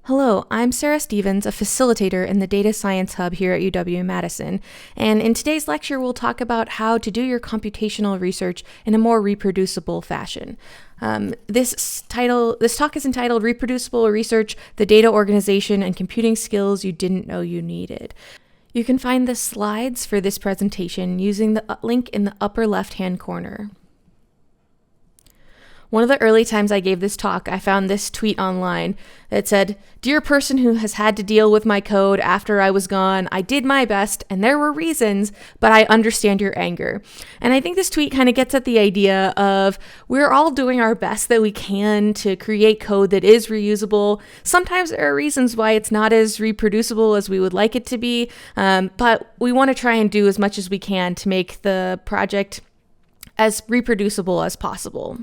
Hello, I'm Sarah Stevens, a facilitator in the Data Science Hub here at UW-Madison, and in today's lecture we'll talk about how to do your computational research in a more reproducible fashion. This talk is entitled Reproducible Research, the Data Organization and Computing Skills You Didn't Know You Needed. You can find the slides for this presentation using the link in the upper left-hand corner. One of the early times I gave this talk, I found this tweet online that said, "Dear person who has had to deal with my code after I was gone, I did my best and there were reasons, but I understand your anger." And I think this tweet kind of gets at the idea of we're all doing our best that we can to create code that is reusable. Sometimes there are reasons why it's not as reproducible as we would like it to be, but we want to try and do as much as we can to make the project as reproducible as possible.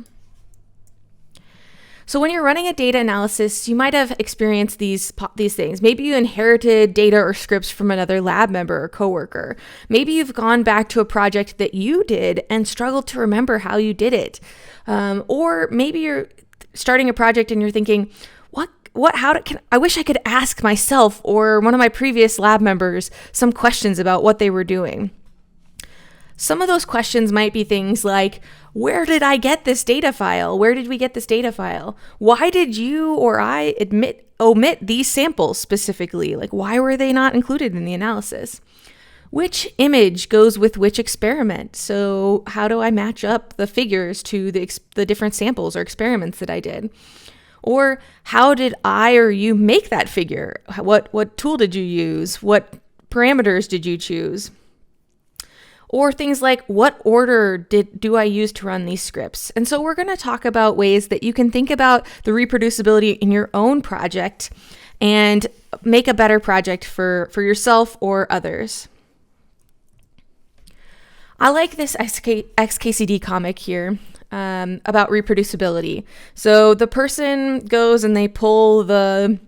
So when you're running a data analysis, you might have experienced these things. Maybe you inherited data or scripts from another lab member or coworker. Maybe you've gone back to a project that you did and struggled to remember how you did it. Or maybe you're starting a project and you're thinking, I wish I could ask myself or one of my previous lab members some questions about what they were doing. Some of those questions might be things like, where did I get this data file? Where did we get this data file? Why did you or I omit these samples specifically? Like, why were they not included in the analysis? Which image goes with which experiment? So how do I match up the figures to the different samples or experiments that I did? Or how did I or you make that figure? What tool did you use? What parameters did you choose? Or things like, what order do I use to run these scripts? And so we're going to talk about ways that you can think about the reproducibility in your own project and make a better project for yourself or others. I like this XKCD comic here about reproducibility. So the person goes and they pull the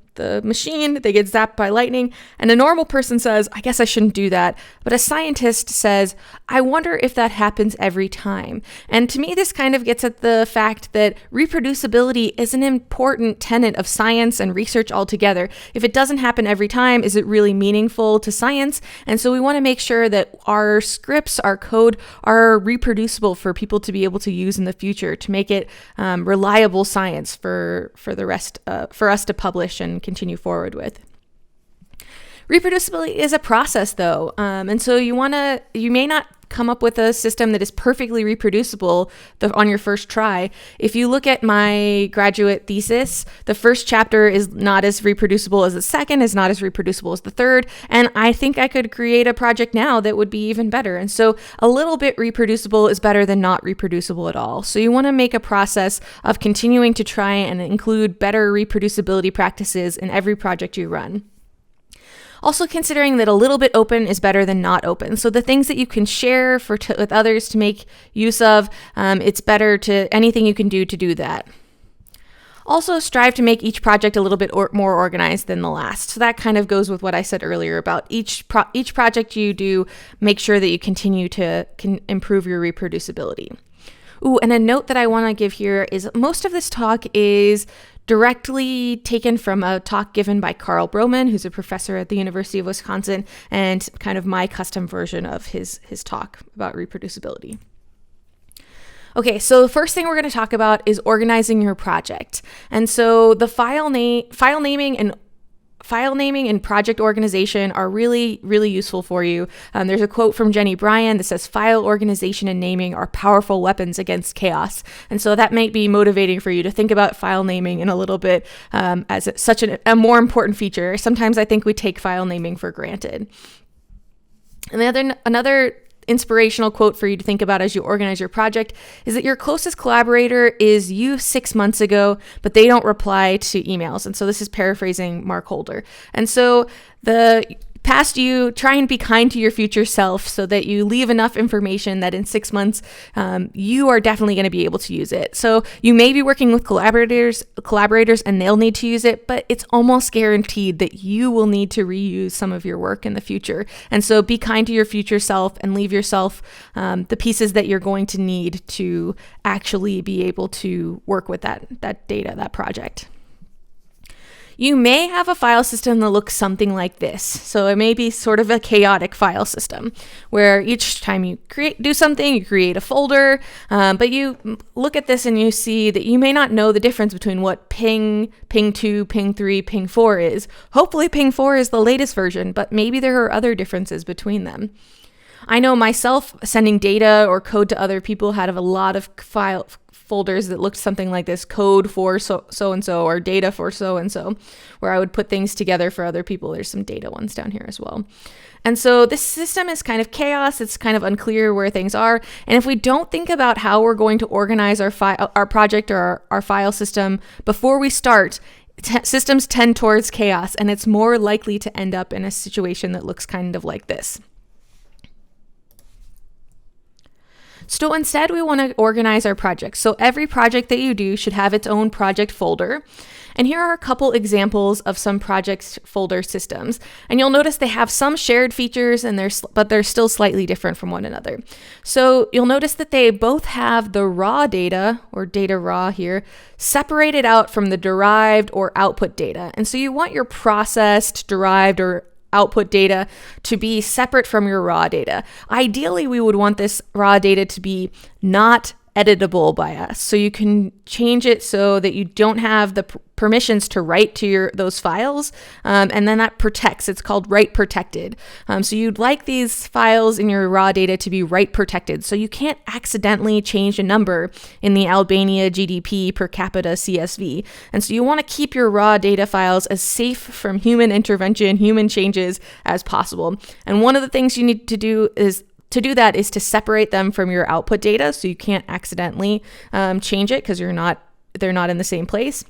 machine, they get zapped by lightning, and a normal person says, I guess I shouldn't do that. But a scientist says, I wonder if that happens every time. And to me, this kind of gets at the fact that reproducibility is an important tenet of science and research altogether. If it doesn't happen every time, is it really meaningful to science? And so we want to make sure that our scripts, our code, are reproducible for people to be able to use in the future to make it reliable science for us to publish and continue forward with. Reproducibility is a process though, and so you may not come up with a system that is perfectly reproducible on your first try. If you look at my graduate thesis, the first chapter is not as reproducible as the second, is not as reproducible as the third, and I think I could create a project now that would be even better. And so a little bit reproducible is better than not reproducible at all. So you want to make a process of continuing to try and include better reproducibility practices in every project you run. Also considering that a little bit open is better than not open. So the things that you can share with others to make use of, it's better to anything you can do to do that. Also strive to make each project a little bit more organized than the last. So that kind of goes with what I said earlier about each project you do, make sure that you continue to improve your reproducibility. Ooh, and a note that I want to give here is most of this talk is directly taken from a talk given by Carl Broman, who's a professor at the University of Wisconsin, and kind of my custom version of his talk about reproducibility. Okay, so the first thing we're going to talk about is organizing your project. And so the file naming and project organization are really, really useful for you. There's a quote from Jenny Bryan that says, file organization and naming are powerful weapons against chaos. And so that might be motivating for you to think about file naming in a little bit as such a more important feature. Sometimes I think we take file naming for granted. And another inspirational quote for you to think about as you organize your project is that your closest collaborator is you 6 months ago, but they don't reply to emails. And so this is paraphrasing Mark Holder. And so the past you, try and be kind to your future self so that you leave enough information that in 6 months, you are definitely going to be able to use it. So you may be working with collaborators and they'll need to use it, but it's almost guaranteed that you will need to reuse some of your work in the future. And so be kind to your future self and leave yourself the pieces that you're going to need to actually be able to work with that data, that project. You may have a file system that looks something like this. So it may be sort of a chaotic file system where each time you do something, you create a folder, but you look at this and you see that you may not know the difference between what ping 2, ping 3, ping 4 is. Hopefully ping 4 is the latest version, but maybe there are other differences between them. I know myself sending data or code to other people had a lot of file folders that looked something like this: code for so-and-so or data for so-and-so, where I would put things together for other people. There's some data ones down here as well. And so this system is kind of chaos. It's kind of unclear where things are. And if we don't think about how we're going to organize our project or our file system before we start, systems tend towards chaos, and it's more likely to end up in a situation that looks kind of like this. So instead, we want to organize our projects. So every project that you do should have its own project folder. And here are a couple examples of some project folder systems. And you'll notice they have some shared features, but they're still slightly different from one another. So you'll notice that they both have the raw data, or data raw here, separated out from the derived or output data. And so you want your processed, derived, or output data to be separate from your raw data. Ideally, we would want this raw data to be not editable by us. So you can change it so that you don't have the permissions to write to those files. And then that protects. It's called write protected. So you'd like these files in your raw data to be write protected. So you can't accidentally change a number in the Albania GDP per capita CSV. And so you want to keep your raw data files as safe from human intervention, human changes as possible. And one of the things you need to do is to separate them from your output data, so you can't accidentally change it because they're not in the same place.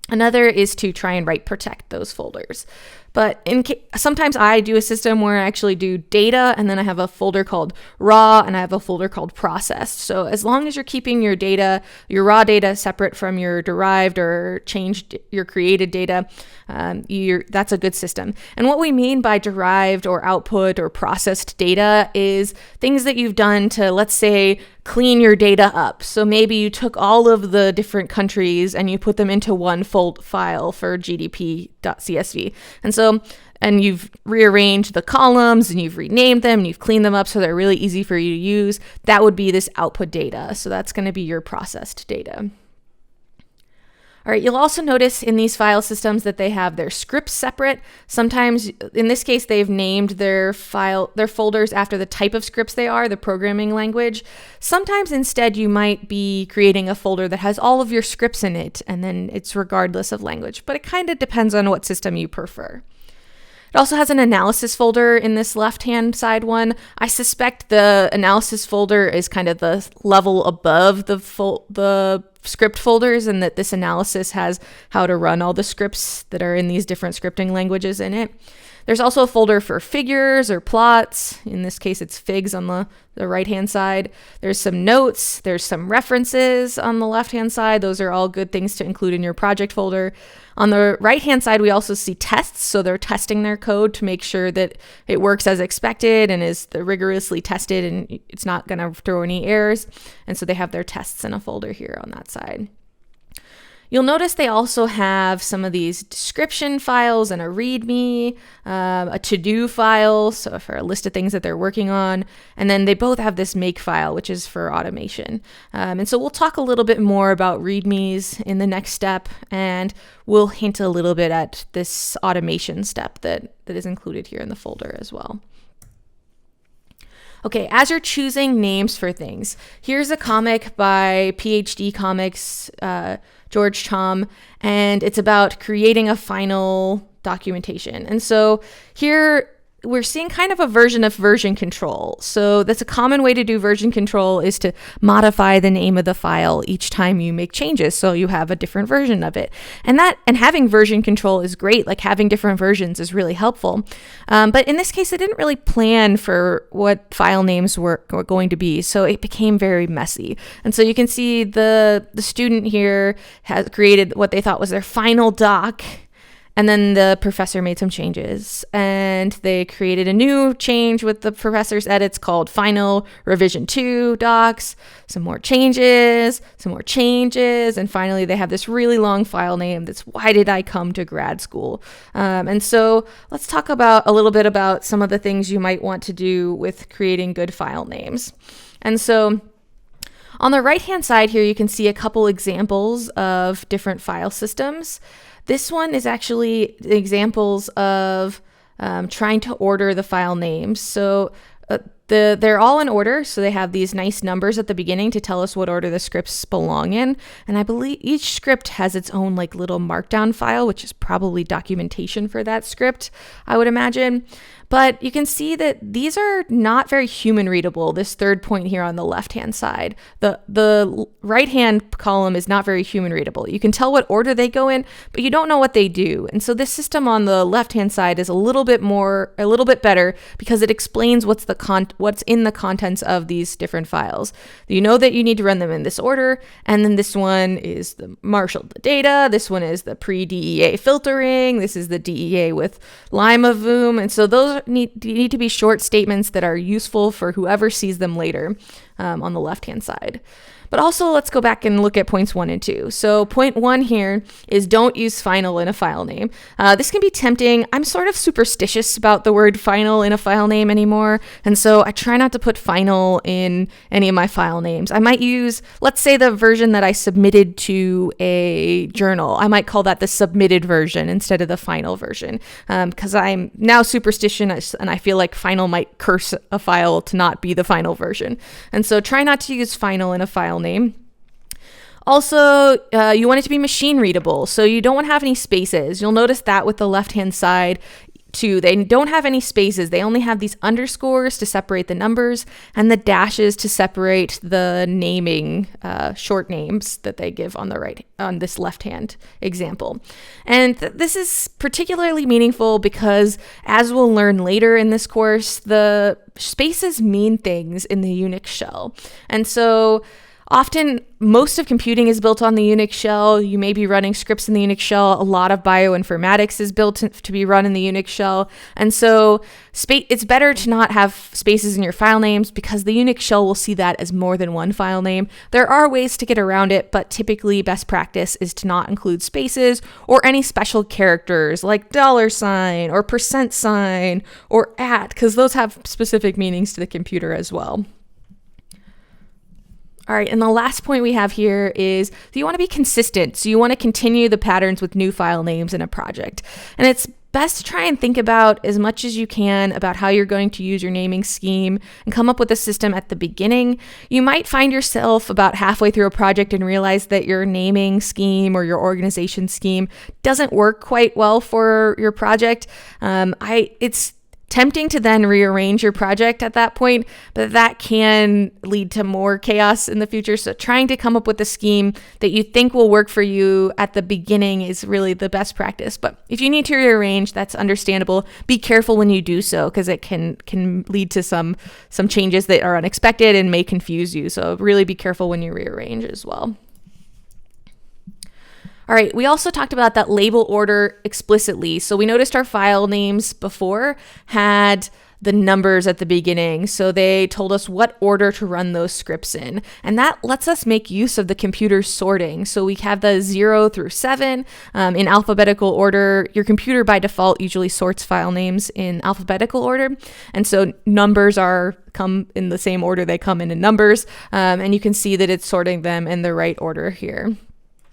Another is to try and write protect those folders. But sometimes I do a system where I actually do data, and then I have a folder called raw, and I have a folder called processed. So as long as you're keeping your data, your raw data, separate from your derived or changed, your created data, that's a good system. And what we mean by derived or output or processed data is things that you've done to, let's say, clean your data up. So maybe you took all of the different countries and you put them into one file for gdp.csv. And you've rearranged the columns and you've renamed them and you've cleaned them up so they're really easy for you to use. That would be this output data. So that's going to be your processed data. All right, you'll also notice in these file systems that they have their scripts separate. Sometimes, in this case, they've named their folders after the type of scripts they are, the programming language. Sometimes instead you might be creating a folder that has all of your scripts in it, and then it's regardless of language, but it kind of depends on what system you prefer. It also has an analysis folder in this left-hand side one. I suspect the analysis folder is kind of the level above the script folders, and that this analysis has how to run all the scripts that are in these different scripting languages in it. There's also a folder for figures or plots. In this case, it's figs on the right-hand side. There's some notes. There's some references on the left-hand side. Those are all good things to include in your project folder. On the right-hand side, we also see tests. So they're testing their code to make sure that it works as expected and is rigorously tested and it's not going to throw any errors. And so they have their tests in a folder here on that side. You'll notice they also have some of these description files and a README, a to-do file, so for a list of things that they're working on. And then they both have this make file, which is for automation. And so we'll talk a little bit more about READMEs in the next step, and we'll hint a little bit at this automation step that is included here in the folder as well. Okay, as you're choosing names for things, here's a comic by PhD Comics, George Chom, and it's about creating a final documentation. And so here we're seeing kind of a version of version control. So that's a common way to do version control, is to modify the name of the file each time you make changes, so you have a different version of it. And having version control is great. Like, having different versions is really helpful. But in this case, I didn't really plan for what file names were going to be, so it became very messy. And so you can see the student here has created what they thought was their final doc. And then the professor made some changes, and they created a new change with the professor's edits called Final Revision 2 docs, some more changes, and finally they have this really long file name that's Why Did I Come to Grad School? And so let's talk about a little bit about some of the things you might want to do with creating good file names. And so on the right-hand side here, you can see a couple examples of different file systems. This one is actually examples of trying to order the file names. So they're all in order. So they have these nice numbers at the beginning to tell us what order the scripts belong in. And I believe each script has its own like little markdown file, which is probably documentation for that script, I would imagine. But you can see that these are not very human readable, this third point here on the left-hand side. The right-hand column is not very human readable. You can tell what order they go in, but you don't know what they do. And so this system on the left-hand side is a little bit better because it explains what's in the contents of these different files. You know that you need to run them in this order, and then this one is the marshaled data, this one is the pre-DEA filtering, this is the DEA with Lima Voom, and so those need to be short statements that are useful for whoever sees them later on the left-hand side. But also let's go back and look at points 1 and 2. So point 1 here is don't use final in a file name. This can be tempting. I'm sort of superstitious about the word final in a file name anymore. And so I try not to put final in any of my file names. I might use, let's say the version that I submitted to a journal. I might call that the submitted version instead of the final version because I'm now superstitious and I feel like final might curse a file to not be the final version. And so try not to use final in a file name. Also, you want it to be machine readable, so you don't want to have any spaces. You'll notice that with the left-hand side too. They don't have any spaces. They only have these underscores to separate the numbers and the dashes to separate the naming, short names that they give on the right, on this left-hand example. And this is particularly meaningful because, as we'll learn later in this course, the spaces mean things in the Unix shell. And so often, most of computing is built on the Unix shell. You may be running scripts in the Unix shell. A lot of bioinformatics is built to be run in the Unix shell. And so it's better to not have spaces in your file names because the Unix shell will see that as more than one file name. There are ways to get around it, but typically best practice is to not include spaces or any special characters like $sign or %sign or @ because those have specific meanings to the computer as well. All right, and the last point we have here is that you want to be consistent. So you want to continue the patterns with new file names in a project. And it's best to try and think about as much as you can about how you're going to use your naming scheme and come up with a system at the beginning. You might find yourself about halfway through a project and realize that your naming scheme or your organization scheme doesn't work quite well for your project. It's tempting to then rearrange your project at that point, but that can lead to more chaos in the future. So trying to come up with a scheme that you think will work for you at the beginning is really the best practice. But if you need to rearrange, that's understandable. Be careful when you do so because it can lead to some changes that are unexpected and may confuse you. So really be careful when you rearrange as well. All right, we also talked about that label order explicitly. So we noticed our file names before had the numbers at the beginning. So they told us what order to run those scripts in. And that lets us make use of the computer sorting. So we have the 0 through 7 in alphabetical order. Your computer by default usually sorts file names in alphabetical order. And so numbers come in the same order they come in numbers. And you can see that it's sorting them in the right order here.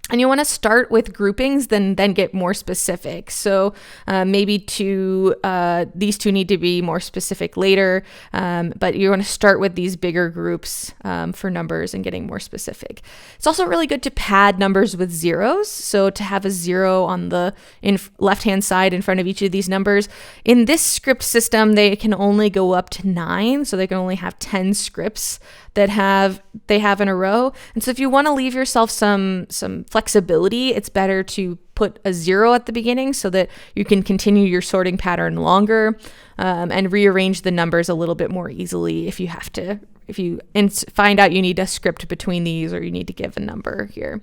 And you want to start with groupings, then get more specific. So maybe these two need to be more specific later, but you want to start with these bigger groups for numbers and getting more specific. It's also really good to pad numbers with zeros. So to have a 0 on the left-hand side in front of each of these numbers. In this script system, they can only go up to 9, so they can only have 10 scripts that they have in a row. And so if you want to leave yourself some flexibility, it's better to put a 0 at the beginning so that you can continue your sorting pattern longer and rearrange the numbers a little bit more easily if you have to if you find out you need a script between these, or you need to give a number here.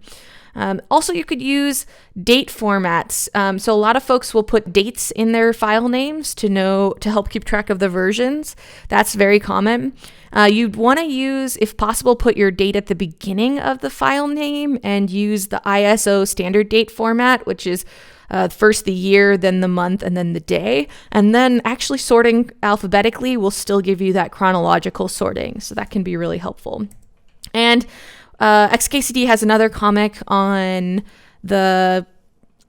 Also, you could use date formats. So a lot of folks will put dates in their file names to help keep track of the versions. That's very common. You'd want to use, if possible, put your date at the beginning of the file name and use the ISO standard date format, which is first the year, then the month, and then the day. And then actually sorting alphabetically will still give you that chronological sorting. So that can be really helpful. And XKCD has another comic on the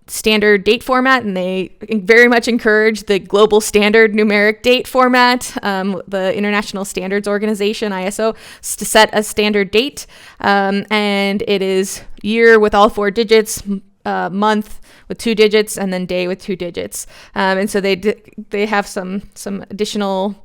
standard date format, and they very much encourage the global standard numeric date format, the International Standards Organization, ISO, to set a standard date. And it is year with all 4 digits, month with 2 digits, and then day with 2 digits. And so they have some additional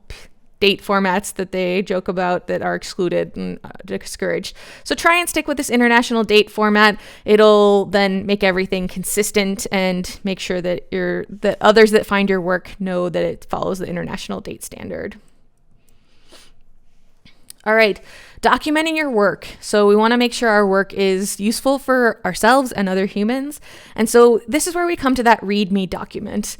date formats that they joke about that are excluded and discouraged. So try and stick with this international date format. It'll then make everything consistent and make sure that that others that find your work know that it follows the international date standard. All right, documenting your work. So we want to make sure our work is useful for ourselves and other humans. And so this is where we come to that README document.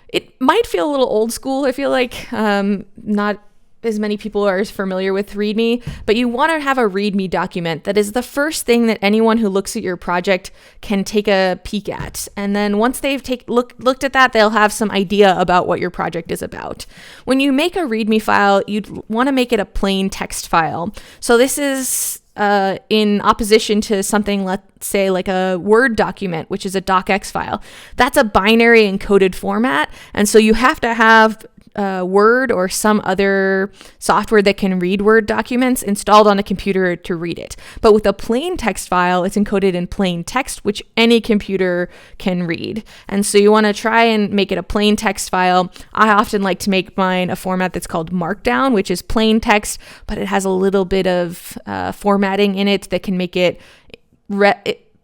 It might feel a little old school, I feel like, not as many people are familiar with README, but you want to have a README document that is the first thing that anyone who looks at your project can take a peek at. And then once they've looked at that, they'll have some idea about what your project is about. When you make a README file, you'd want to make it a plain text file. So this is in opposition to something, let's say like a Word document, which is a docx file. That's a binary encoded format. And so you have to have Word or some other software that can read Word documents installed on a computer to read it. But with a plain text file, it's encoded in plain text, which any computer can read. And so you want to try and make it a plain text file. I often like to make mine a format that's called Markdown, which is plain text, but it has a little bit of formatting in it that can make it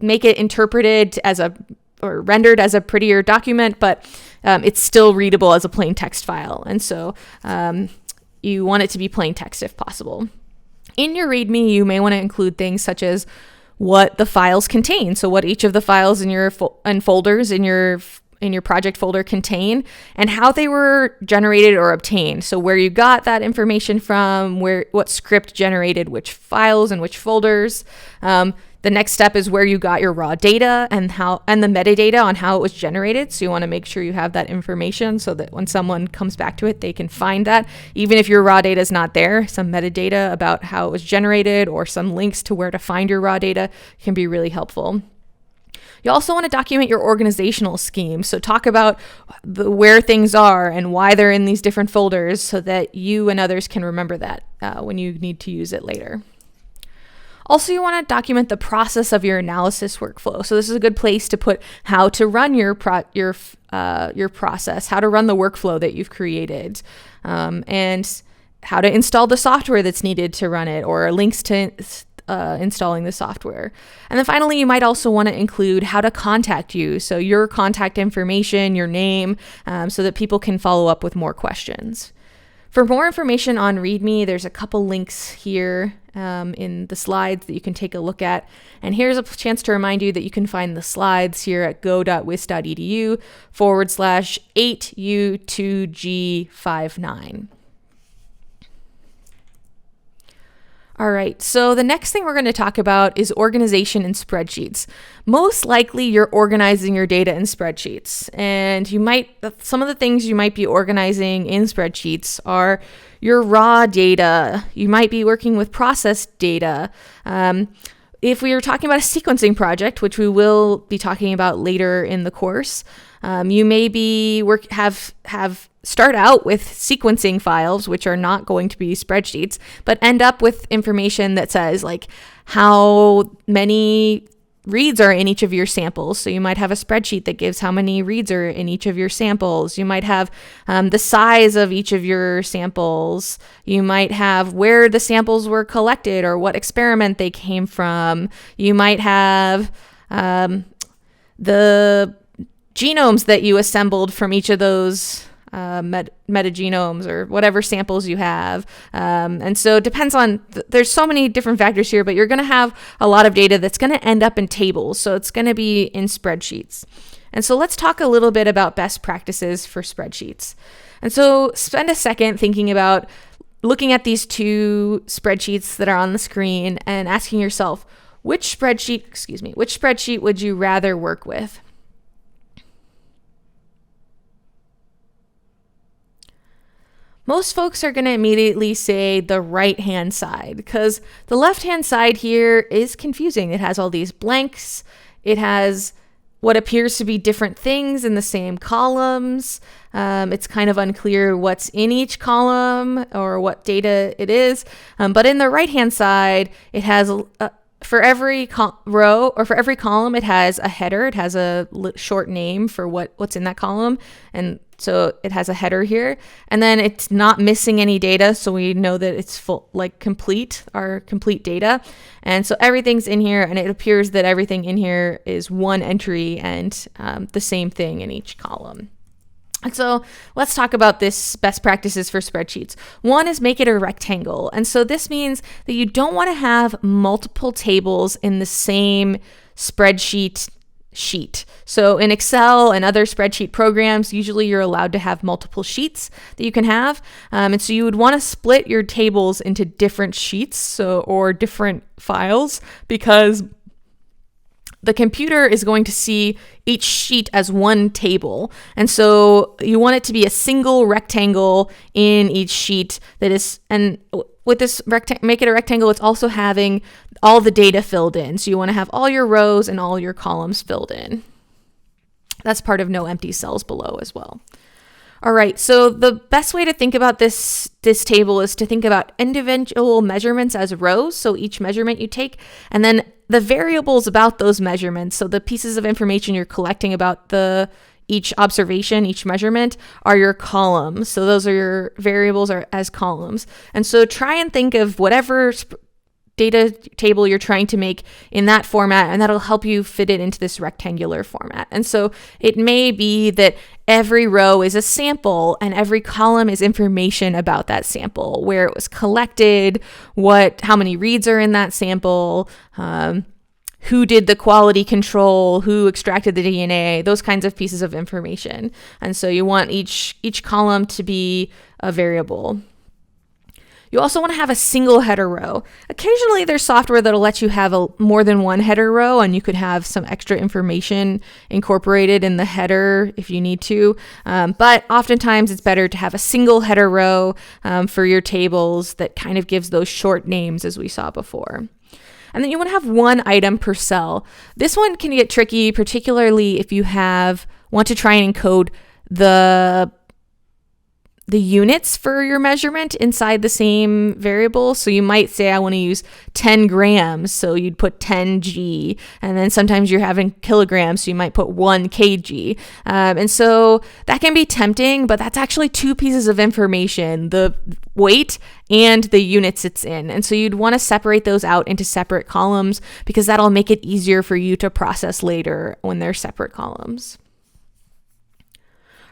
interpreted as or rendered as a prettier document, but it's still readable as a plain text file. And so you want it to be plain text if possible. In your README, you may want to include things such as what the files contain. So what each of the files in your folders in your project folder contain, and how they were generated or obtained. So where you got that information from, what script generated which files and which folders. The next step is where you got your raw data and the metadata on how it was generated. So you want to make sure you have that information so that when someone comes back to it, they can find that. Even if your raw data is not there, some metadata about how it was generated or some links to where to find your raw data can be really helpful. You also want to document your organizational scheme. So talk about where things are and why they're in these different folders so that you and others can remember that when you need to use it later. Also, you want to document the process of your analysis workflow. So this is a good place to put how to run your process, how to run the workflow that you've created, and how to install the software that's needed to run it, or links to installing the software. And then finally, you might also want to include how to contact you. So your contact information, your name, so that people can follow up with more questions. For more information on README, there's a couple links here in the slides that you can take a look at. And here's a chance to remind you that you can find the slides here at go.wis.edu/8U2G59. All right, so the next thing we're going to talk about is organization in spreadsheets. Most likely you're organizing your data in spreadsheets, and some of the things you might be organizing in spreadsheets are your raw data. You might be working with processed data. If we are talking about a sequencing project, which we will be talking about later in the course, you may be start out with sequencing files, which are not going to be spreadsheets, but end up with information that says like how many reads are in each of your samples. So you might have a spreadsheet that gives how many reads are in each of your samples. You might have the size of each of your samples. You might have where the samples were collected or what experiment they came from. You might have the genomes that you assembled from each of those metagenomes or whatever samples you have. And so it depends on, there's so many different factors here, but you're going to have a lot of data that's going to end up in tables. So it's going to be in spreadsheets. And so let's talk a little bit about best practices for spreadsheets. And so spend a second thinking about looking at these two spreadsheets that are on the screen and asking yourself, which spreadsheet would you rather work with? Most folks are going to immediately say the right-hand side because the left-hand side here is confusing. It has all these blanks. It has what appears to be different things in the same columns. It's kind of unclear what's in each column or what data it is. But in the right-hand side, it has for every row or for every column, it has a header. It has a short name for what's in that column. And so it has a header here. And then it's not missing any data. So we know that it's full, like our complete data. And so everything's in here, and it appears that everything in here is one entry and the same thing in each column. And so let's talk about this best practices for spreadsheets. One is make it a rectangle. And so this means that you don't want to have multiple tables in the same spreadsheet sheet. So in Excel and other spreadsheet programs, usually you're allowed to have multiple sheets that you can have. And so you would want to split your tables into different sheets or different files, because the computer is going to see each sheet as one table. And so you want it to be a single rectangle in each sheet that is, and with this make it a rectangle, it's also having all the data filled in. So you want to have all your rows and all your columns filled in. That's part of no empty cells below as well. All right, so the best way to think about this table is to think about individual measurements as rows. So each measurement you take, and then the variables about those measurements, so the pieces of information you're collecting about each observation, each measurement, are your columns. So those are your variables as columns. And so try and think of whatever data table you're trying to make in that format, and that'll help you fit it into this rectangular format. And so it may be that every row is a sample and every column is information about that sample, where it was collected, how many reads are in that sample, who did the quality control, who extracted the DNA, those kinds of pieces of information. And so you want each column to be a variable. You also want to have a single header row. Occasionally there's software that'll let you have more than one header row, and you could have some extra information incorporated in the header if you need to. But oftentimes it's better to have a single header row for your tables that kind of gives those short names as we saw before. And then you want to have one item per cell. This one can get tricky, particularly if you want to try and encode the units for your measurement inside the same variable. So you might say, I want to use 10 grams. So you'd put 10 G. And then sometimes you're having kilograms. So you might put 1 kg. And so that can be tempting, but that's actually two pieces of information, the weight and the units it's in. And so you'd want to separate those out into separate columns, because that'll make it easier for you to process later when they're separate columns.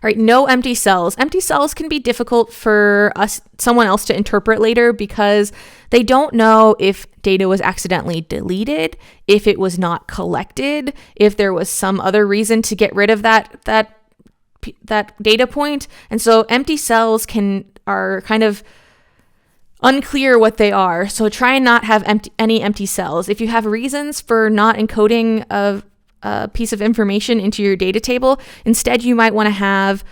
All right, no empty cells. Empty cells can be difficult for someone else to interpret later, because they don't know if data was accidentally deleted, if it was not collected, if there was some other reason to get rid of that data point. And so empty cells are kind of unclear what they are. So try and not have any empty cells. If you have reasons for not encoding a piece of information into your data table, instead you might want to have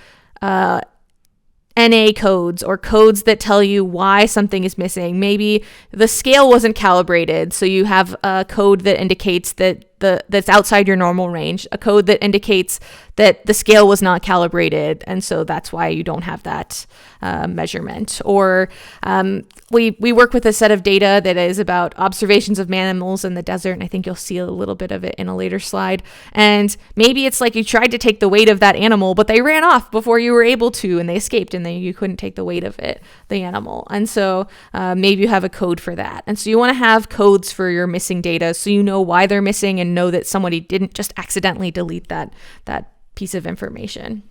NA codes, or codes that tell you why something is missing. Maybe the scale wasn't calibrated, so you have a code that indicates that's outside your normal range, a code that indicates that the scale was not calibrated, and so that's why you don't have that measurement. Or we work with a set of data that is about observations of mammals in the desert, and I think you'll see a little bit of it in a later slide. And maybe it's like you tried to take the weight of that animal, but they ran off before you were able to, and they escaped, and then you couldn't take the weight of the animal. And so maybe you have a code for that. And so you want to have codes for your missing data, so you know why they're missing and know that somebody didn't just accidentally delete that piece of information.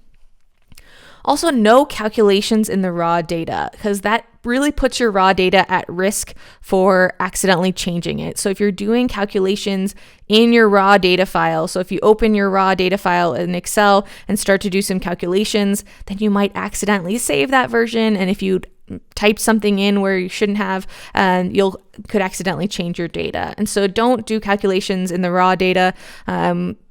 Also, no calculations in the raw data, because that really puts your raw data at risk for accidentally changing it. So if you're doing calculations in your raw data file, so if you open your raw data file in Excel and start to do some calculations, then you might accidentally save that version. And if you type something in where you shouldn't have, you could accidentally change your data. And so don't do calculations in the raw data.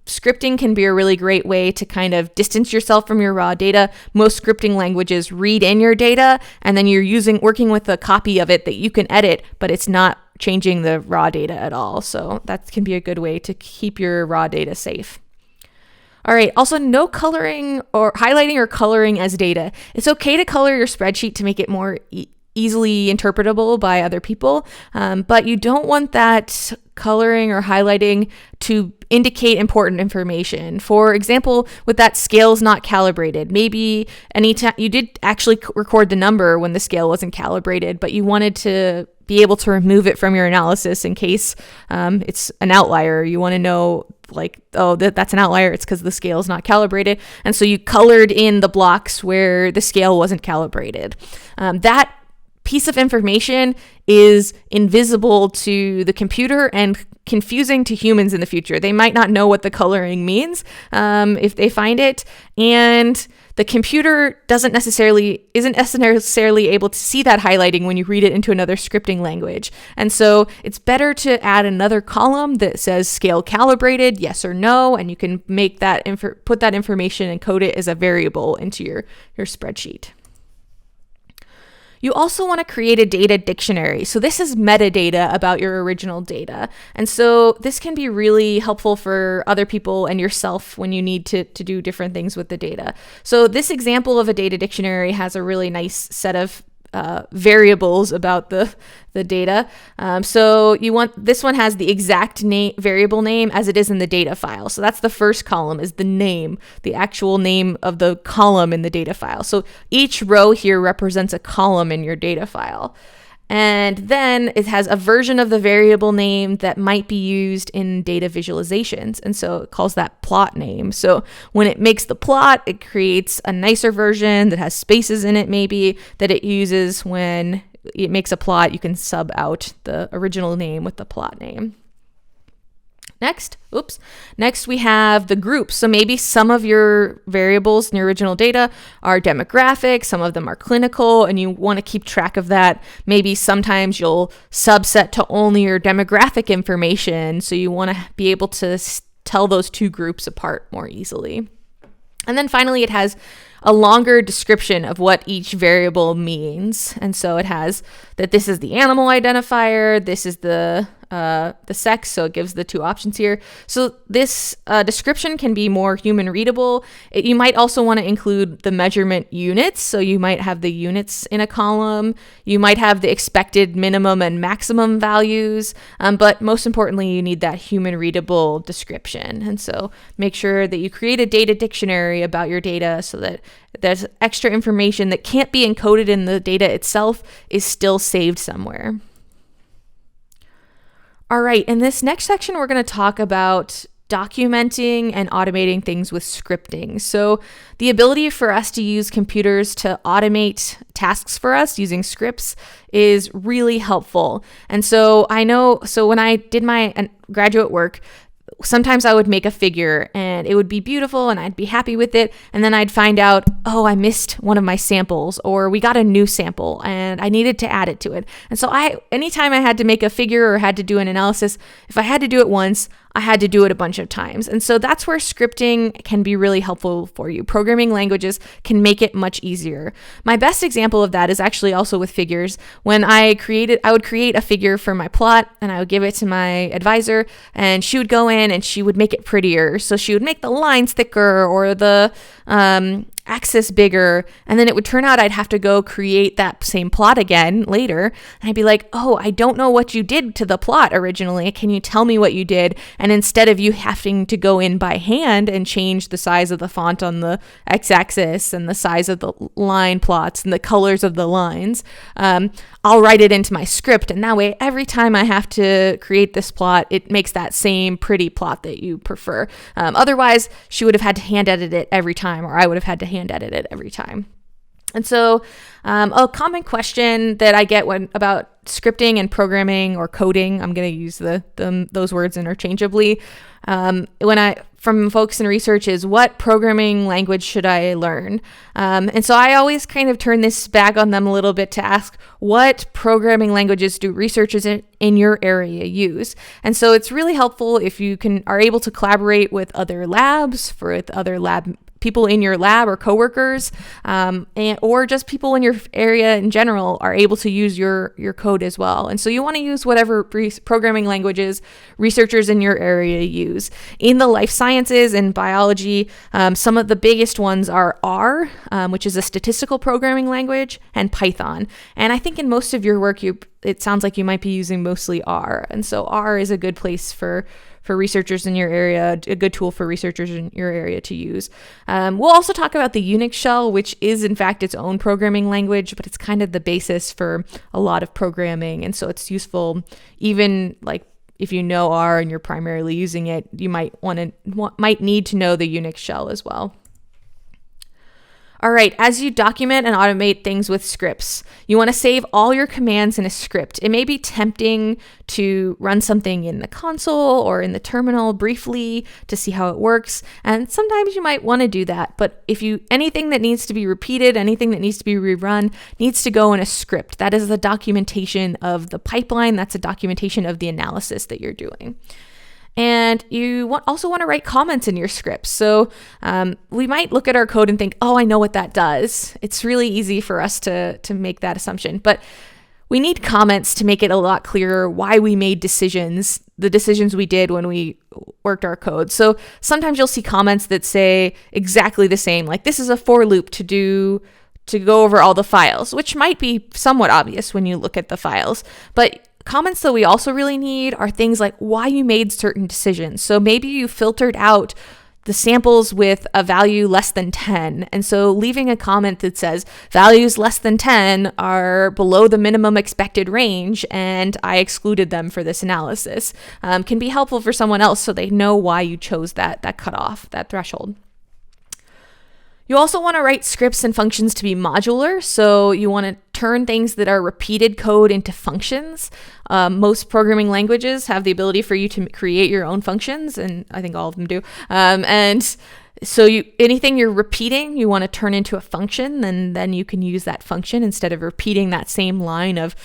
Scripting can be a really great way to kind of distance yourself from your raw data. Most scripting languages read in your data, and then you're working with a copy of it that you can edit, but it's not changing the raw data at all. So that can be a good way to keep your raw data safe. All right, also no coloring or highlighting or coloring as data. It's okay to color your spreadsheet to make it more easily interpretable by other people, but you don't want that coloring or highlighting to indicate important information. For example, with that scale's not calibrated, maybe anytime you did actually record the number when the scale wasn't calibrated, but you wanted to be able to remove it from your analysis in case it's an outlier. You want to know, like, oh, that's an outlier. It's because the scale is not calibrated. And so you colored in the blocks where the scale wasn't calibrated. That piece of information is invisible to the computer and confusing to humans in the future. They might not know what the coloring means if they find it, and the computer isn't necessarily able to see that highlighting when you read it into another scripting language. And so it's better to add another column that says scale calibrated, yes or no, and you can make that put that information and code it as a variable into your spreadsheet. You also want to create a data dictionary. So this is metadata about your original data. And so this can be really helpful for other people and yourself when you need to do different things with the data. So this example of a data dictionary has a really nice set of variables about the data. So this one has the exact variable name as it is in the data file. So that's the first column, is the name, the actual name of the column in the data file. So each row here represents a column in your data file. And then it has a version of the variable name that might be used in data visualizations. And so it calls that plot name. So when it makes the plot, it creates a nicer version that has spaces in it, maybe, that it uses when it makes a plot. You can sub out the original name with the plot name. Next we have the groups. So maybe some of your variables in your original data are demographic, some of them are clinical, and you want to keep track of that. Maybe sometimes you'll subset to only your demographic information, so you want to be able to tell those two groups apart more easily. And then finally, it has a longer description of what each variable means. And so it has that this is the animal identifier, this is the sex, so it gives the two options here. So this description can be more human readable. You might also want to include the measurement units. So you might have the units in a column. You might have the expected minimum and maximum values. But most importantly, you need that human readable description. And so make sure that you create a data dictionary about your data so that there's extra information that can't be encoded in the data itself is still saved somewhere. All right, in this next section, we're going to talk about documenting and automating things with scripting. So the ability for us to use computers to automate tasks for us using scripts is really helpful. And so when I did my graduate work, sometimes I would make a figure and it would be beautiful and I'd be happy with it. And then I'd find out, oh, I missed one of my samples, or we got a new sample and I needed to add it to it. And so anytime I had to make a figure or had to do an analysis, if I had to do it once, I had to do it a bunch of times. And so that's where scripting can be really helpful for you. Programming languages can make it much easier. My best example of that is actually also with figures. When I would create a figure for my plot and I would give it to my advisor, and she would go in and she would make it prettier. So she would make the lines thicker or the axis bigger, and then it would turn out I'd have to go create that same plot again later, and I'd be like, oh, I don't know what you did to the plot originally. Can you tell me what you did? And instead of you having to go in by hand and change the size of the font on the x-axis and the size of the line plots and the colors of the lines, I'll write it into my script, and that way every time I have to create this plot, it makes that same pretty plot that you prefer. Otherwise, she would have had to hand edit it every time, or I would have had to hand edit it every time. And so a common question that I get about scripting and programming or coding, I'm going to use those words interchangeably, from folks in research is, what programming language should I learn? And so I always kind of turn this back on them a little bit to ask, what programming languages do researchers in your area use? And so it's really helpful if you are able to collaborate with other labs, with other lab people in your lab or coworkers, or just people in your area in general are able to use your code as well. And so you want to use whatever programming languages researchers in your area use. In the life sciences and biology, some of the biggest ones are R, which is a statistical programming language, and Python. And I think in most of your work, it sounds like you might be using mostly R. And so R is a good place for researchers in your area, a good tool for researchers in your area to use. We'll also talk about the Unix shell, which is in fact its own programming language, but it's kind of the basis for a lot of programming. And so it's useful, even like if you know R and you're primarily using it, you might need to know the Unix shell as well. All right, as you document and automate things with scripts, you want to save all your commands in a script. It may be tempting to run something in the console or in the terminal briefly to see how it works, and sometimes you might want to do that. But anything that needs to be repeated, anything that needs to be rerun, needs to go in a script. That is the documentation of the pipeline. That's a documentation of the analysis that you're doing. And you also want to write comments in your scripts. So we might look at our code and think, oh, I know what that does. It's really easy for us to make that assumption. But we need comments to make it a lot clearer why we made the decisions we did when we worked our code. So sometimes you'll see comments that say exactly the same, like this is a for loop to go over all the files, which might be somewhat obvious when you look at the files. But comments that we also really need are things like why you made certain decisions. So maybe you filtered out the samples with a value less than 10. And so leaving a comment that says values less than 10 are below the minimum expected range and I excluded them for this analysis can be helpful for someone else so they know why you chose that cutoff, that threshold. You also want to write scripts and functions to be modular. So you want to turn things that are repeated code into functions. Most programming languages have the ability for you to create your own functions, and I think all of them do. And so anything you're repeating, you want to turn into a function, and then you can use that function instead of repeating that same line of,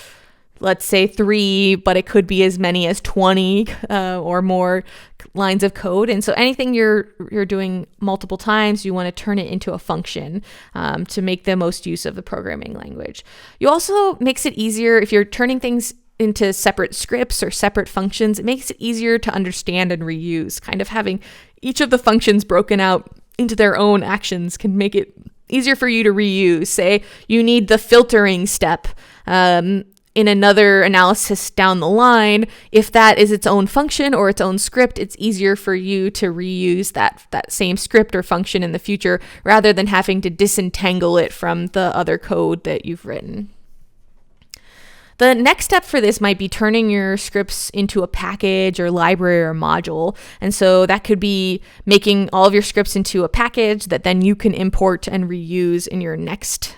let's say 3, but it could be as many as 20 or more lines of code. And so anything you're doing multiple times, you want to turn it into a function to make the most use of the programming language. You also makes it easier if you're turning things into separate scripts or separate functions. It makes it easier to understand and reuse. Kind of having each of the functions broken out into their own actions can make it easier for you to reuse. Say you need the filtering step in another analysis down the line. If that is its own function or its own script, it's easier for you to reuse that same script or function in the future rather than having to disentangle it from the other code that you've written. The next step for this might be turning your scripts into a package or library or module. And so that could be making all of your scripts into a package that then you can import and reuse in your next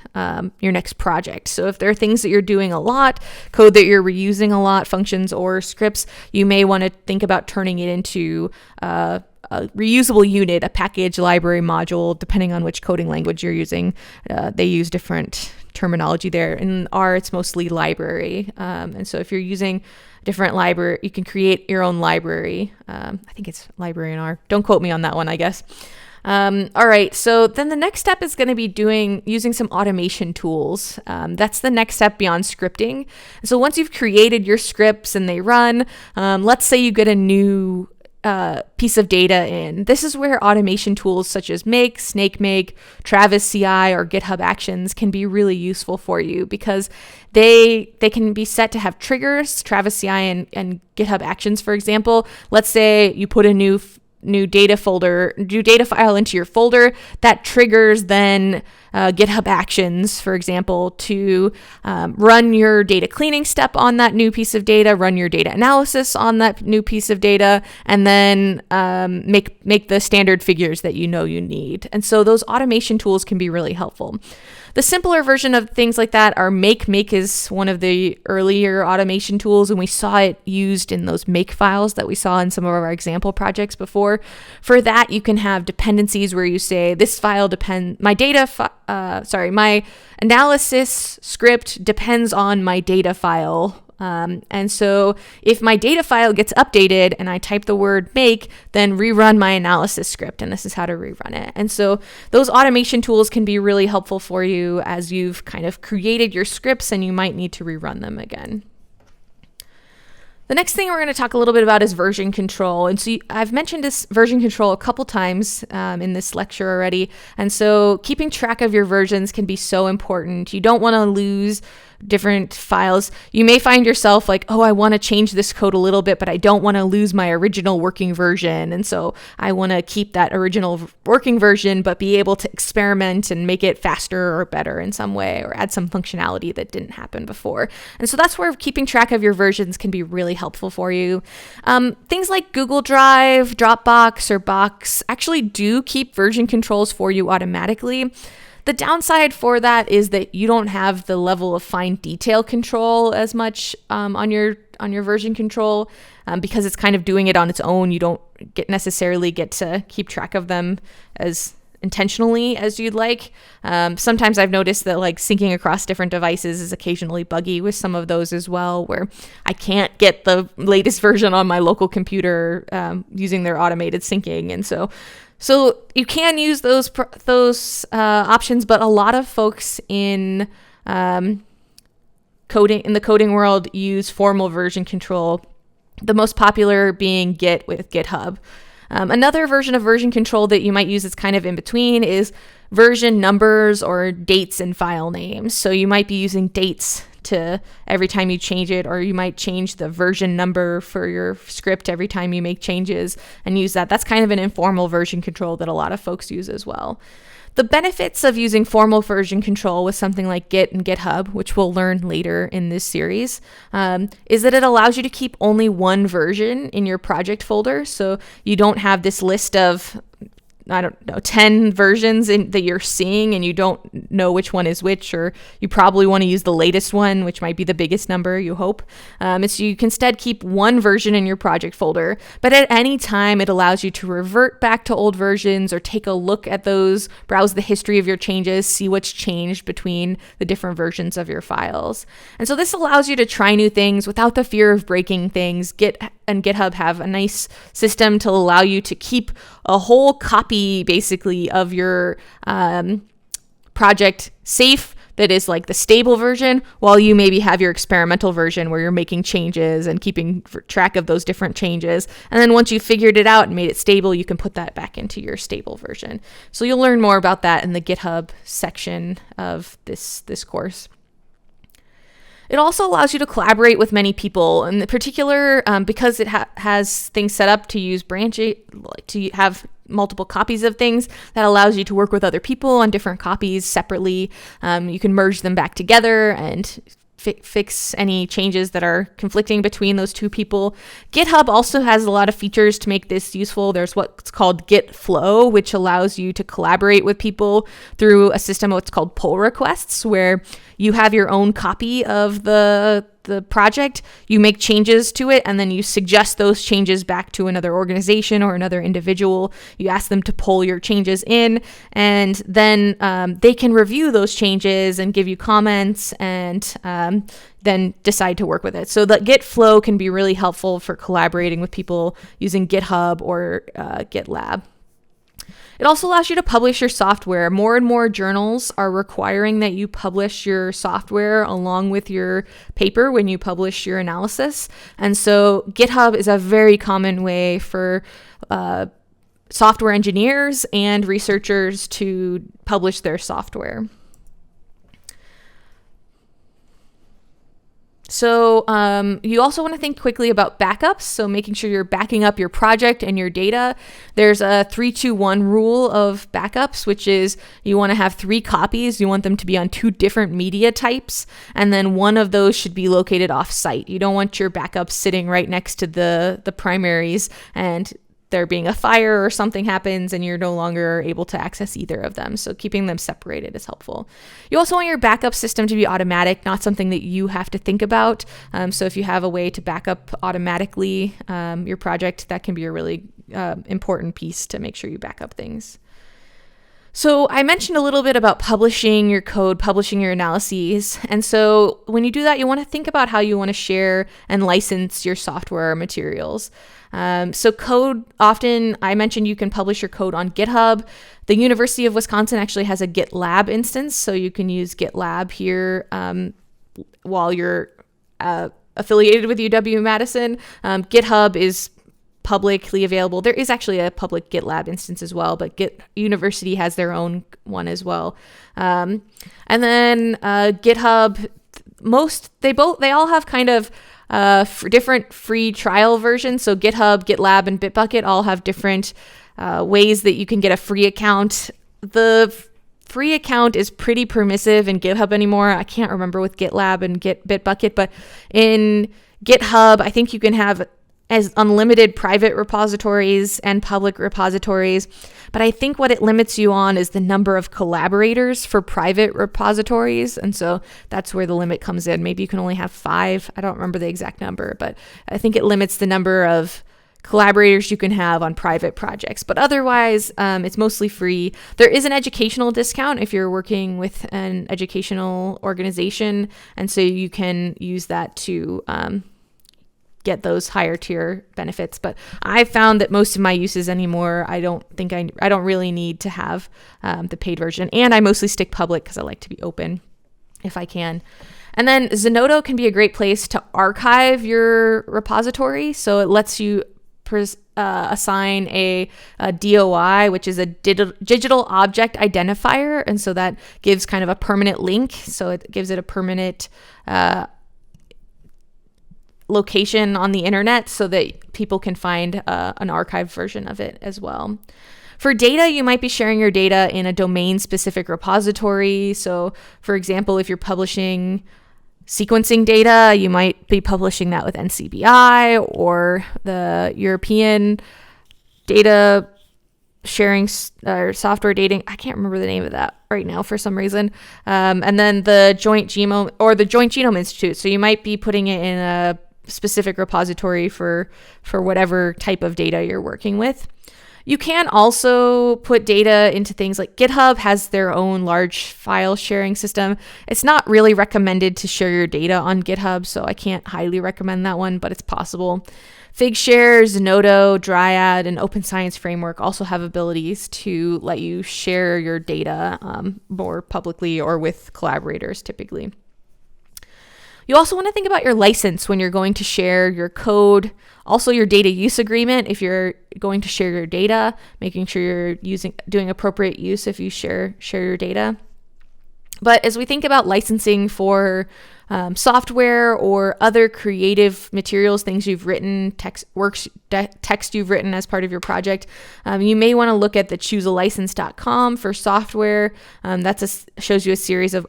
project. So if there are things that you're doing a lot, code that you're reusing a lot, functions or scripts, you may want to think about turning it into a reusable unit, a package, library, module, depending on which coding language you're using. They use different terminology there. In R, it's mostly library. And so if you're using different library, you can create your own library. I think it's library in R. Don't quote me on that one, I guess. All right, so then the next step is going to be using some automation tools. That's the next step beyond scripting. So once you've created your scripts and they run, let's say you get a new piece of data in. This is where automation tools such as Make, SnakeMake, Travis CI, or GitHub Actions can be really useful for you because they can be set to have triggers. Travis CI and GitHub Actions, for example. Let's say you put a new new data file into your folder, that triggers then GitHub Actions, for example, to run your data cleaning step on that new piece of data, run your data analysis on that new piece of data, and then make the standard figures that you know you need. And so those automation tools can be really helpful. The simpler version of things like that are Make. Make is one of the earlier automation tools, and we saw it used in those Make files that we saw in some of our example projects before. For that, you can have dependencies where you say, this file depends, my analysis script depends on my data file. And so if my data file gets updated and I type the word make, then rerun my analysis script. And this is how to rerun it. And so those automation tools can be really helpful for you as you've kind of created your scripts and you might need to rerun them again. The next thing we're going to talk a little bit about is version control. And so I've mentioned this version control a couple times in this lecture already. And so keeping track of your versions can be so important. You don't want to lose different files. You may find yourself like, oh, I want to change this code a little bit, but I don't want to lose my original working version. And so I want to keep that original working version, but be able to experiment and make it faster or better in some way, or add some functionality that didn't happen before. And so that's where keeping track of your versions can be really helpful for you. Things like Google Drive, Dropbox, or Box actually do keep version controls for you automatically. The downside for that is that you don't have the level of fine detail control as much on your version control because it's kind of doing it on its own. You don't necessarily get to keep track of them as intentionally as you'd like. Sometimes I've noticed that like syncing across different devices is occasionally buggy with some of those as well, where I can't get the latest version on my local computer using their automated syncing. And so you can use those options, but a lot of folks in the coding world use formal version control, the most popular being Git with GitHub. Another version of version control that you might use that's kind of in between is version numbers or dates and file names. So you might be using dates to every time you change it, or you might change the version number for your script every time you make changes and use that. That's kind of an informal version control that a lot of folks use as well. The benefits of using formal version control with something like Git and GitHub, which we'll learn later in this series, is that it allows you to keep only one version in your project folder. So you don't have this list of 10 versions that you're seeing and you don't know which one is which, or you probably want to use the latest one, which might be the biggest number, you hope. So you can instead keep one version in your project folder, but at any time it allows you to revert back to old versions or take a look at those, browse the history of your changes, see what's changed between the different versions of your files. And so this allows you to try new things without the fear of breaking things. Git and GitHub have a nice system to allow you to keep a whole copy basically of your project safe, that is like the stable version, while you maybe have your experimental version where you're making changes and keeping track of those different changes. And then once you figured it out and made it stable, you can put that back into your stable version. So you'll learn more about that in the GitHub section of this course. It also allows you to collaborate with many people, in particular because it has things set up to use to have multiple copies of things. That allows you to work with other people on different copies separately. You can merge them back together and fix any changes that are conflicting between those two people. GitHub also has a lot of features to make this useful. There's what's called Git Flow, which allows you to collaborate with people through a system of what's called pull requests, where you have your own copy of the project, you make changes to it, and then you suggest those changes back to another organization or another individual. You ask them to pull your changes in, and then they can review those changes and give you comments and then decide to work with it. So the Git Flow can be really helpful for collaborating with people using GitHub or GitLab. It also allows you to publish your software. More and more journals are requiring that you publish your software along with your paper when you publish your analysis. And so GitHub is a very common way for software engineers and researchers to publish their software. So you also want to think quickly about backups. So making sure you're backing up your project and your data. There's a 3-2-1 rule of backups, which is you want to have 3 copies. You want them to be on 2 different media types. And then one of those should be located off site. You don't want your backups sitting right next to the primaries and there being a fire or something happens and you're no longer able to access either of them. So keeping them separated is helpful. You also want your backup system to be automatic, not something that you have to think about. So if you have a way to back up automatically your project, that can be a really important piece to make sure you back up things. So I mentioned a little bit about publishing your code, publishing your analyses. And so when you do that, you want to think about how you want to share and license your software materials. So code, often I mentioned you can publish your code on GitHub. The University of Wisconsin actually has a GitLab instance, so you can use GitLab here while you're affiliated with UW-Madison. GitHub is publicly available. There is actually a public GitLab instance as well, but University has their own one as well. And then GitHub, they all have kind of different free trial versions. So GitHub, GitLab, and Bitbucket all have different ways that you can get a free account. The free account is pretty permissive in GitHub anymore. I can't remember with GitLab and Bitbucket, but in GitHub, I think you can have as unlimited private repositories and public repositories. But I think what it limits you on is the number of collaborators for private repositories. And so that's where the limit comes in. Maybe you can only have 5. I don't remember the exact number, but I think it limits the number of collaborators you can have on private projects. But otherwise, it's mostly free. There is an educational discount if you're working with an educational organization. And so you can use that to get those higher tier benefits. But I found that most of my uses anymore, I don't really need to have the paid version. And I mostly stick public because I like to be open if I can. And then Zenodo can be a great place to archive your repository. So it lets you assign a DOI, which is a digital object identifier. And so that gives kind of a permanent link. So it gives it a permanent location on the internet so that people can find an archived version of it as well. For data, you might be sharing your data in a domain-specific repository. So, for example, if you're publishing sequencing data, you might be publishing that with NCBI or the European data sharing or software dating. I can't remember the name of that right now for some reason. And then the Joint Genome Institute. So you might be putting it in a specific repository for whatever type of data you're working with. You can also put data into things like GitHub has their own large file sharing system. It's not really recommended to share your data on GitHub, so I can't highly recommend that one, but it's possible. Figshare, Zenodo, Dryad, and Open Science Framework also have abilities to let you share your data more publicly or with collaborators typically. You also want to think about your license when you're going to share your code. Also your data use agreement if you're going to share your data, making sure you're doing appropriate use if you share your data. But as we think about licensing for software or other creative materials, things you've written, text you've written as part of your project, you may want to look at the choosealicense.com for software. That shows you a series of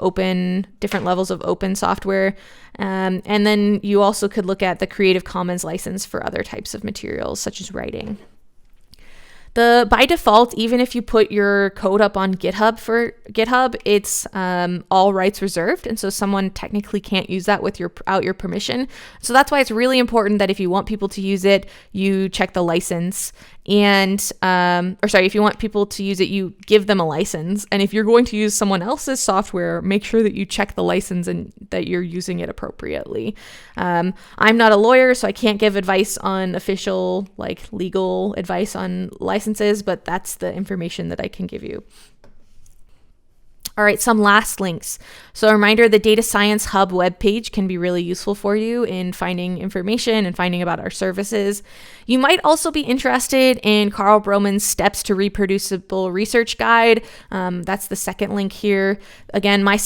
different levels of open software. And then you also could look at the Creative Commons license for other types of materials, such as writing. By default, even if you put your code up on GitHub, it's all rights reserved, and so someone technically can't use that without your permission. So that's why it's really important that if you want people to use it, you check the license. And if you want people to use it, you give them a license. And if you're going to use someone else's software, make sure that you check the license and that you're using it appropriately. I'm not a lawyer, so I can't give advice on official, legal advice on licenses, but that's the information that I can give you. All right, some last links. So a reminder, the Data Science Hub webpage can be really useful for you in finding information and finding about our services. You might also be interested in Carl Broman's Steps to Reproducible Research Guide. That's the second link here. Again, my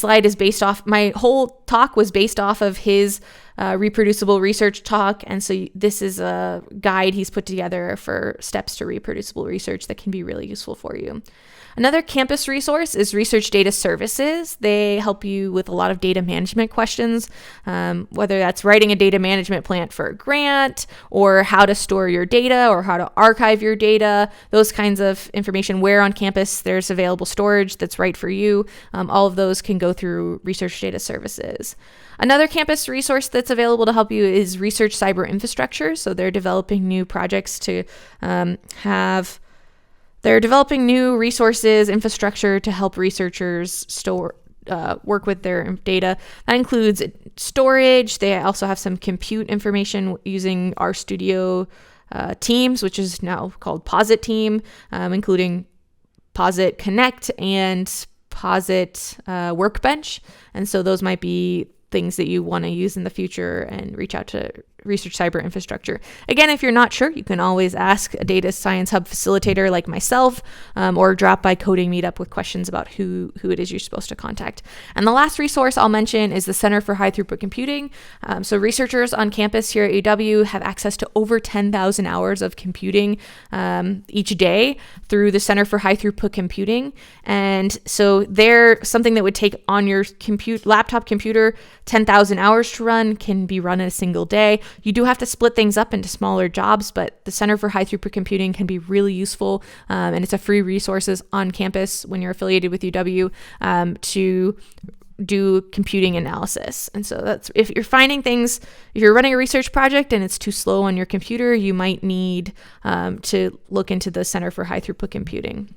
whole talk was based off of his reproducible research talk. And so this is a guide he's put together for steps to reproducible research that can be really useful for you. Another campus resource is Research Data Services. They help you with a lot of data management questions, whether that's writing a data management plan for a grant, or how to store your data, or how to archive your data, those kinds of information. Where on campus there's available storage that's right for you. All of those can go through Research Data Services. Another campus resource that's available to help you is Research Cyber Infrastructure. So they're developing new projects to They're developing new resources, infrastructure to help researchers work with their data. That includes storage. They also have some compute information using RStudio Teams, which is now called Posit Team, including Posit Connect and Posit Workbench. And so those might be things that you want to use in the future, and reach out to Research Cyber Infrastructure. Again, if you're not sure, you can always ask a Data Science Hub facilitator like myself, or drop by Coding Meetup with questions about who it is you're supposed to contact. And the last resource I'll mention is the Center for High Throughput Computing. So researchers on campus here at UW have access to over 10,000 hours of computing each day through the Center for High Throughput Computing. And so they're something that would take on your laptop computer 10,000 hours to run, can be run in a single day. You do have to split things up into smaller jobs, but the Center for High Throughput Computing can be really useful, and it's a free resources on campus when you're affiliated with UW to do computing analysis. And so that's, if you're running a research project and it's too slow on your computer, you might need to look into the Center for High Throughput Computing.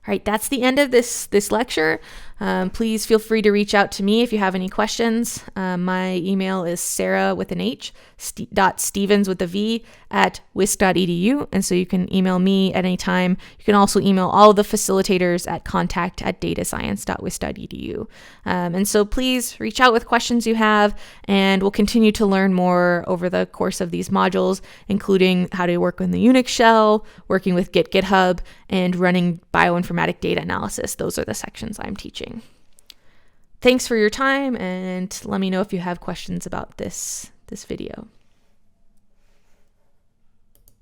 All right, that's the end of this lecture. Please feel free to reach out to me if you have any questions. My email is Sarah with an H, .Stevens with a V @wisc.edu. And so you can email me at any time. You can also email all of the facilitators at contact@datascience.wisc.edu. And so please reach out with questions you have, and we'll continue to learn more over the course of these modules, including how to work in the Unix shell, working with GitHub, and running bioinformatic data analysis. Those are the sections I'm teaching. Thanks for your time, and let me know if you have questions about this video.